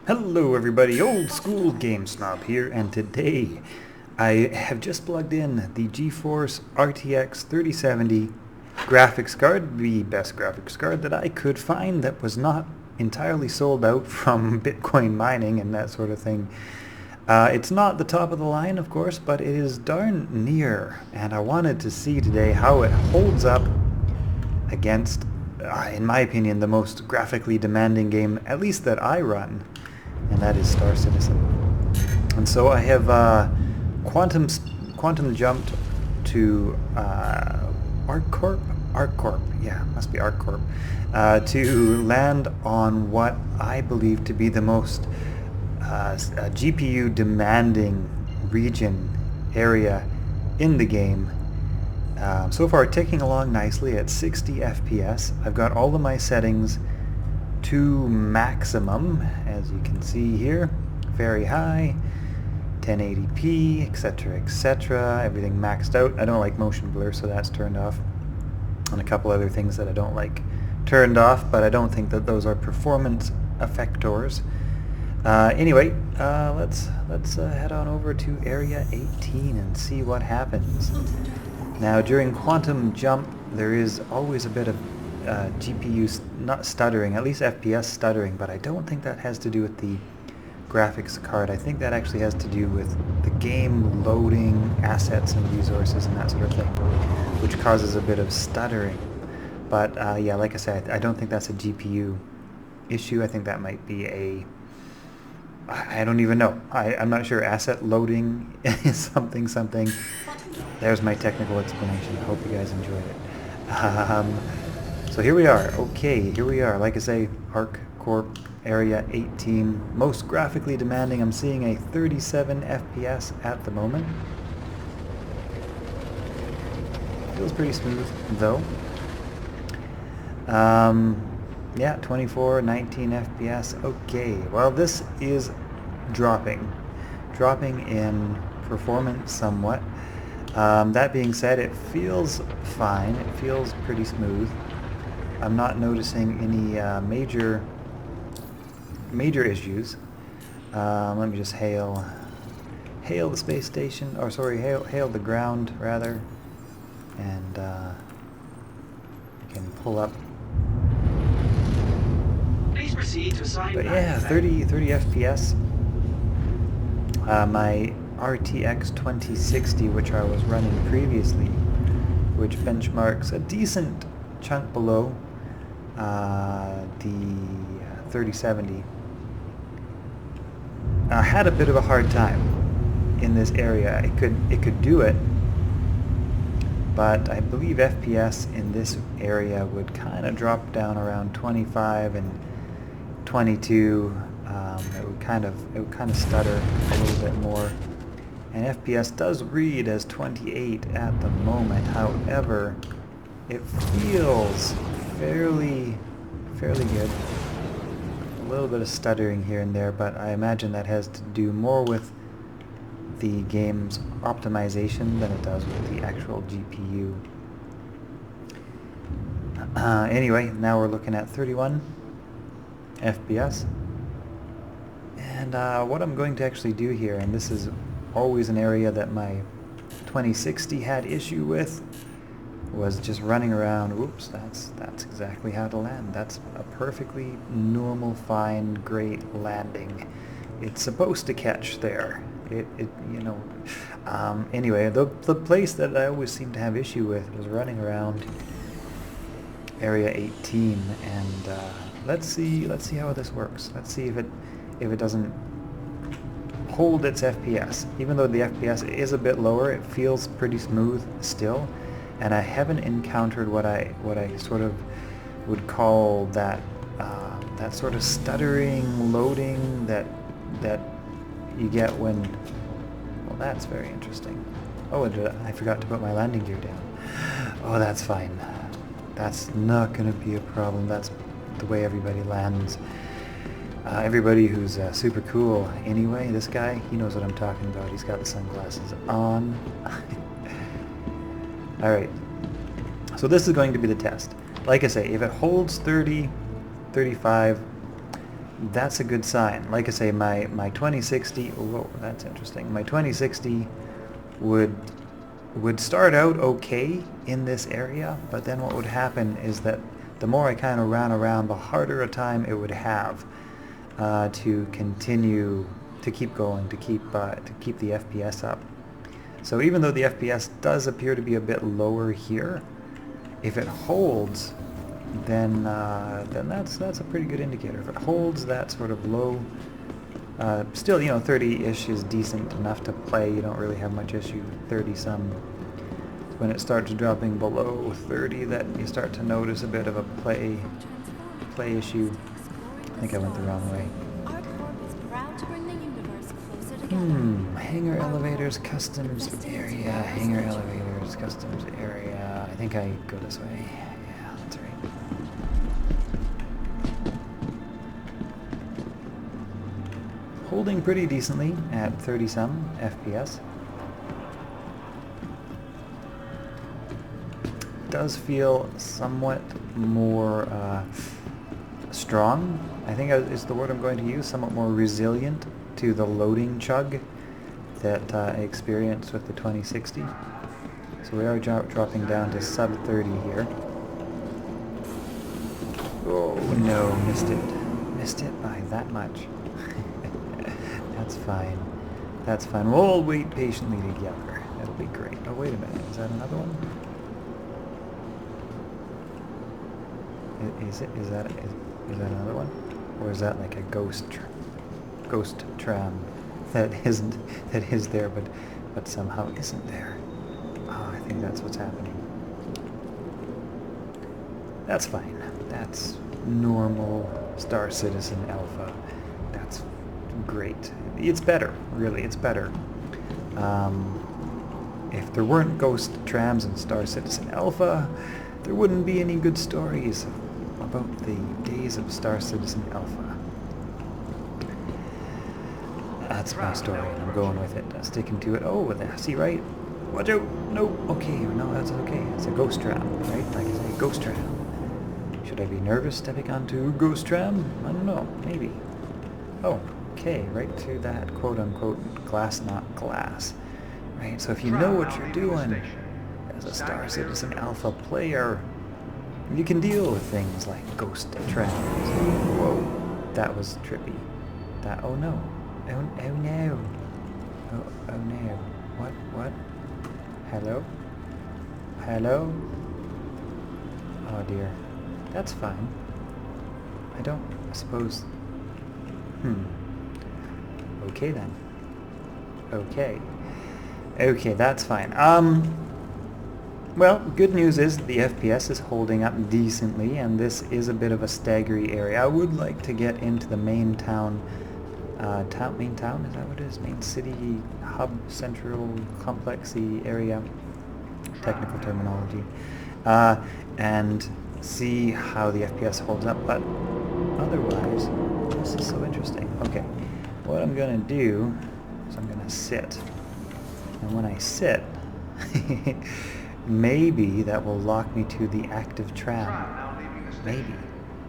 Hello everybody, Old School Game Snob here, and today I have just plugged in the Geforce RTX 3070 graphics card, the best graphics card that I could find that was not entirely sold out from Bitcoin mining and that sort of thing. It's not the top of the line, of course, but it is darn near, and I wanted to see today how it holds up against, in my opinion, the most graphically demanding game, at least that I run, and that is Star Citizen. And so I have quantum jumped to ArcCorp, yeah, must be ArcCorp, to land on what I believe to be the most GPU demanding area in the game. So far ticking along nicely at 60 FPS. I've got all of my settings to maximum, as you can see here, very high, 1080p, etc., everything maxed out. I don't like motion blur, so that's turned off, and a couple other things that I don't like turned off, but I don't think that those are performance affectors. Anyway, let's head on over to area 18 and see what happens. Now, during quantum jump, there is always a bit of GPU not stuttering, at least FPS stuttering, but I don't think that has to do with the graphics card. I think that actually has to do with the game loading assets and resources and that sort of thing, which causes a bit of stuttering. But yeah, like I said, I don't think that's a GPU issue. I think that might be I don't even know. I'm not sure. Asset loading is something. There's my technical explanation. I hope you guys enjoyed it. So here we are. Okay, here we are. Like I say, ArcCorp Area 18. Most graphically demanding. I'm seeing a 37 FPS at the moment. Feels pretty smooth, though. Yeah, 24, 19 FPS. Okay, well, this is dropping in performance somewhat. That being said, it feels fine. It feels pretty smooth. I'm not noticing any major issues. Let me just hail the space station, or sorry, hail the ground rather, and you can pull up. Please proceed to assign. But yeah, 30 FPS. My RTX 2060, which I was running previously, which benchmarks a decent chunk below the 3070, had a bit of a hard time in this area. It could do it, but I believe FPS in this area would kind of drop down around 25 and 22. It would kind of stutter a little bit more, and FPS does read as 28 at the moment. However, it feels fairly good. A little bit of stuttering here and there, but I imagine that has to do more with the game's optimization than it does with the actual GPU. Anyway, now we're looking at 31 FPS. And what I'm going to actually do here, and this is always an area that my 2060 had issue with, was just running around. Whoops, that's exactly how to land. That's a perfectly normal, fine, great landing. It's supposed to catch there. Anyway, the place that I always seem to have issue with was running around area 18, and let's see how this works. Let's see if it doesn't hold its FPS. Even though the FPS is a bit lower, it feels pretty smooth still, and I haven't encountered what I sort of would call that sort of stuttering loading that you get when. Well, that's very interesting. Oh, I forgot to put my landing gear down. Oh, that's fine. That's not going to be a problem. That's the way everybody lands. Everybody who's super cool. Anyway, this guy, he knows what I'm talking about. He's got the sunglasses on. Alright, so this is going to be the test. Like I say, if it holds 30, 35, that's a good sign. Like I say, my 2060, whoa, that's interesting. My 2060 would start out okay in this area, but then what would happen is that the more I kind of ran around, the harder a time it would have to continue, to keep going, to keep the FPS up. So even though the FPS does appear to be a bit lower here, if it holds, then that's a pretty good indicator. If it holds that sort of low, still, you know, 30-ish is decent enough to play. You don't really have much issue. 30-some. When it starts dropping below 30, that you start to notice a bit of a play issue. I think I went the wrong way. Hangar elevators, customs area, hangar elevators, customs area. I think I go this way. Yeah, that's right. Holding pretty decently at 30-some FPS. Does feel somewhat more strong, I think is the word I'm going to use, somewhat more resilient to the loading chug that I experienced with the 2060. So we are dropping down to sub 30 here. Oh no, missed it. Missed it by that much. That's fine. That's fine. We'll wait patiently together. That'll be great. Oh, wait a minute. Is that another one? Is that another one? Or is that like a ghost tram that is there but somehow isn't there? Oh, I think that's what's happening. That's fine. That's normal Star Citizen Alpha. That's great. It's better, really. It's better. If there weren't ghost trams in Star Citizen Alpha, there wouldn't be any good stories about the days of Star Citizen Alpha. That's my story, and I'm going with it. I'm sticking to it. Oh, see, right? Watch out! No! Okay, no, that's okay. It's a ghost tram, right? Like I say, ghost tram. Should I be nervous stepping onto a ghost tram? I don't know. Maybe. Oh, okay. Right to that quote-unquote glass, not glass. Right? So if you know what you're doing as a Star Citizen Alpha player, you can deal with things like ghost trams. Whoa, that was trippy. Oh no. Oh no. Oh no. What? Hello? Hello? Oh dear. That's fine. I suppose... Okay then. Okay. Okay, that's fine. Well, good news is the FPS is holding up decently, and this is a bit of a staggery area. I would like to get into the main town, main town, is that what it is? Main city, hub, central, complexy area, technical terminology, and see how the FPS holds up, but otherwise, this is so interesting. Okay, what I'm going to do is I'm going to sit, and when I sit, maybe that will lock me to the active tram. Maybe.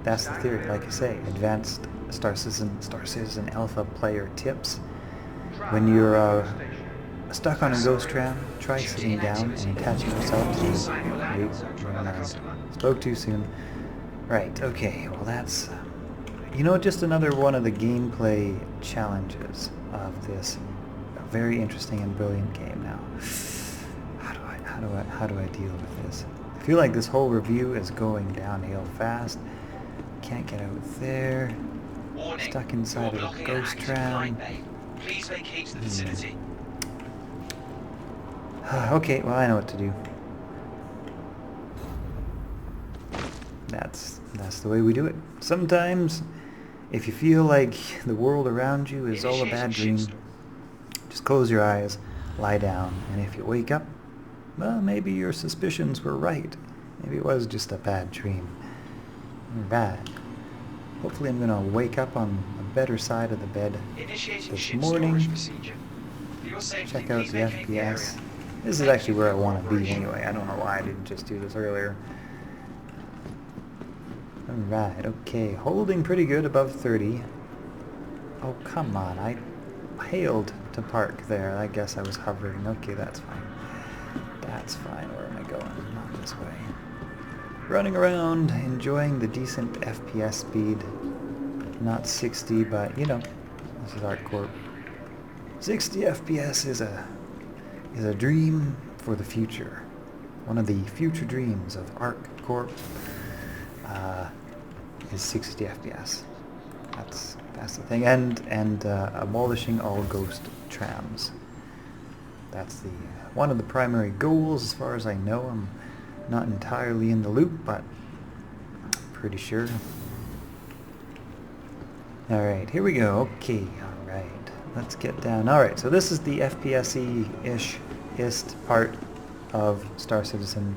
That's the theory. Like I say, advanced Star Citizen Alpha player tips. When you're stuck on a ghost tram, try sitting down and attaching yourself to... Spoke too soon. Right, okay, well that's... You know, just another one of the gameplay challenges of this very interesting and brilliant game now. How do I deal with this? I feel like this whole review is going downhill fast. Can't get out there. Stuck inside of a ghost tram. Please vacate the vicinity. Okay, well I know what to do. That's the way we do it. Sometimes, if you feel like the world around you is all a bad dream, just close your eyes, lie down, and if you wake up, well, maybe your suspicions were right. Maybe it was just a bad dream. Bad. Hopefully I'm going to wake up on a better side of the bed this morning. Check out the FPS. This is actually where I want to be anyway. I don't know why I didn't just do this earlier. Alright, okay. Holding pretty good above 30. Oh, come on. I hailed to park there. I guess I was hovering. Okay, that's fine. That's fine. Where am I going? Not this way. Running around, enjoying the decent FPS speed. Not 60, but, you know, this is ArtCorp. 60 FPS is a dream for the future. One of the future dreams of ArtCorp is 60 FPS. That's the thing, and abolishing all ghost trams. That's the one of the primary goals, as far as I know. I'm not entirely in the loop, but pretty sure. All right, here we go. Okay, all right, let's get down. All right, so this is the FPS-ish-ist part of Star Citizen,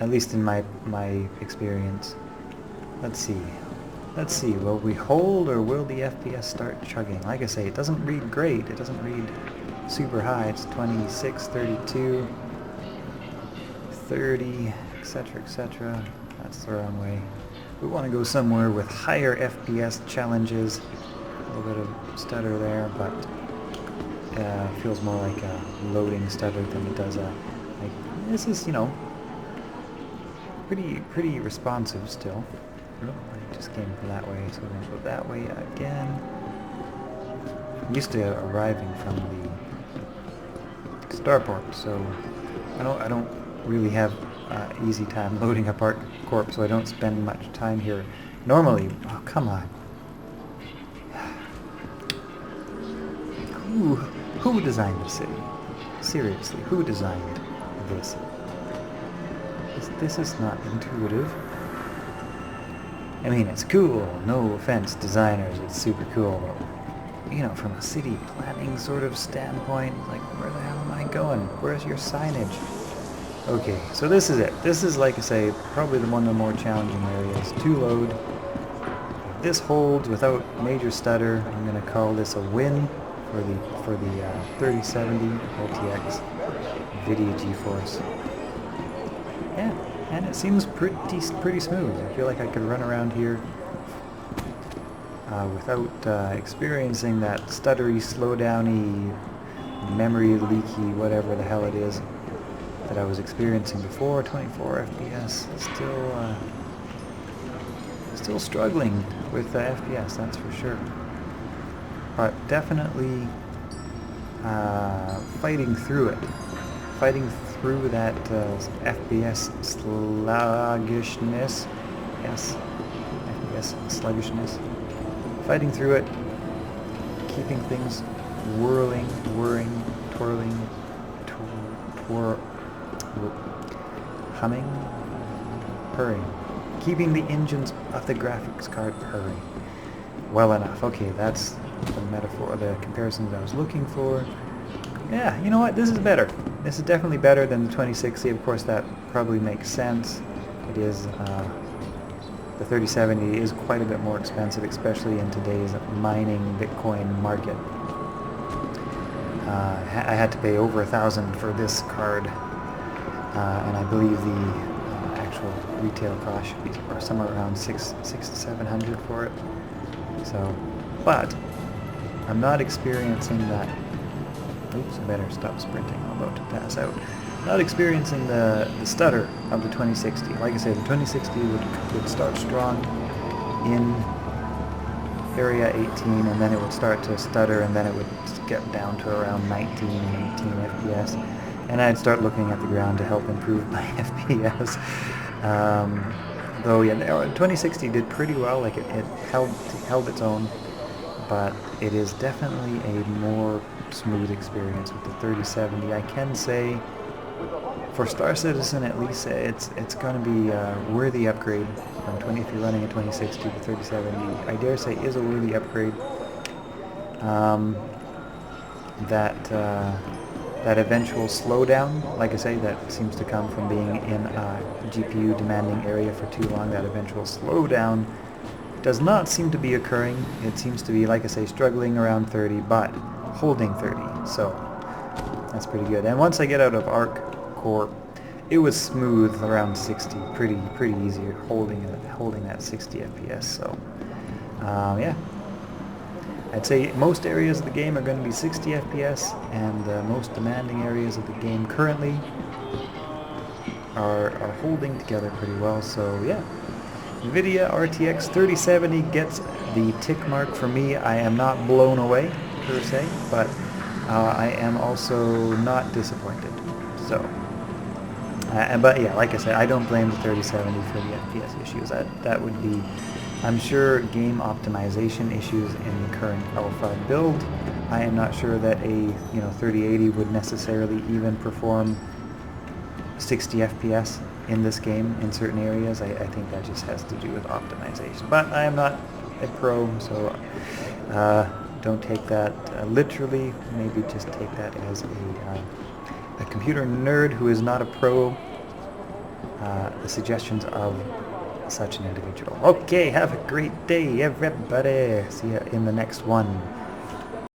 at least in my experience. Let's see. Let's see, will we hold or will the FPS start chugging? Like I say, it doesn't read great. It doesn't read super high. It's 26, 32, 30, etc., etc. That's the wrong way. We want to go somewhere with higher FPS challenges. A little bit of stutter there, but feels more like a loading stutter than it does a... Like, this is, you know, pretty responsive still. Oh, I just came from that way, so we're going to go that way again. I'm used to arriving from the starport, so I don't really have easy time loading up ArtCorp, so I don't spend much time here normally. Oh, come on. Who designed the city? Seriously, who designed this? This is not intuitive. I mean, it's cool, no offense, designers, it's super cool, but, you know, from a city planning sort of standpoint, like, where the hell am I going? Where's your signage? Okay, so this is it. This is, like I say, probably one of the more challenging areas to load. If this holds without major stutter, I'm going to call this a win for the 3070 RTX NVIDIA Geforce. Yeah. And it seems pretty smooth. I feel like I could run around here without experiencing that stuttery, slowdowny, memory leaky, whatever the hell it is that I was experiencing before. 24 FPS. Still struggling with the FPS, that's for sure. But definitely fighting through it. Fighting through that FPS sluggishness. Yes, FPS sluggishness. Fighting through it, keeping things whirling, whirring, twirling, humming, purring. Keeping the engines of the graphics card purring. Well enough. Okay, that's the metaphor, the comparisons I was looking for. Yeah, you know what? This is better. This is definitely better than the 2060. Of course, that probably makes sense. It is, the 3070 is quite a bit more expensive, especially in today's mining Bitcoin market. I had to pay over $1,000 for this card, and I believe the actual retail cost should be somewhere around $600 to $700 for it. So, but I'm not experiencing that. Oops, I better stop sprinting. I'm about to pass out. Not experiencing the stutter of the 2060. Like I said, the 2060 would start strong in area 18, and then it would start to stutter, and then it would get down to around 19 and 18 FPS. And I'd start looking at the ground to help improve my FPS. Though, yeah, the 2060 did pretty well. Like it held its own, but it is definitely a more smooth experience with the 3070. I can say, for Star Citizen at least, it's going to be a worthy upgrade from if you're running a 2060 to 3070. I dare say is a worthy upgrade. That eventual slowdown, like I say, that seems to come from being in a GPU demanding area for too long. That eventual slowdown does not seem to be occurring. It seems to be, like I say, struggling around 30, but holding 30. So that's pretty good. And once I get out of ArtCorp, it was smooth around 60, pretty easy holding that 60 FPS. So yeah. I'd say most areas of the game are going to be 60 FPS, and the most demanding areas of the game currently are holding together pretty well. So yeah, NVIDIA RTX 3070 gets the tick mark for me. I am not blown away per se, but I am also not disappointed. So, but yeah, like I said, I don't blame the 3070 for the FPS issues. That would be, I'm sure, game optimization issues in the current alpha build. I am not sure that a 3080 would necessarily even perform 60 FPS in this game in certain areas. I think that just has to do with optimization. But I am not a pro, so don't take that literally. Maybe just take that as a computer nerd who is not a pro. The suggestions of such an individual. Okay, have a great day, everybody. See you in the next one.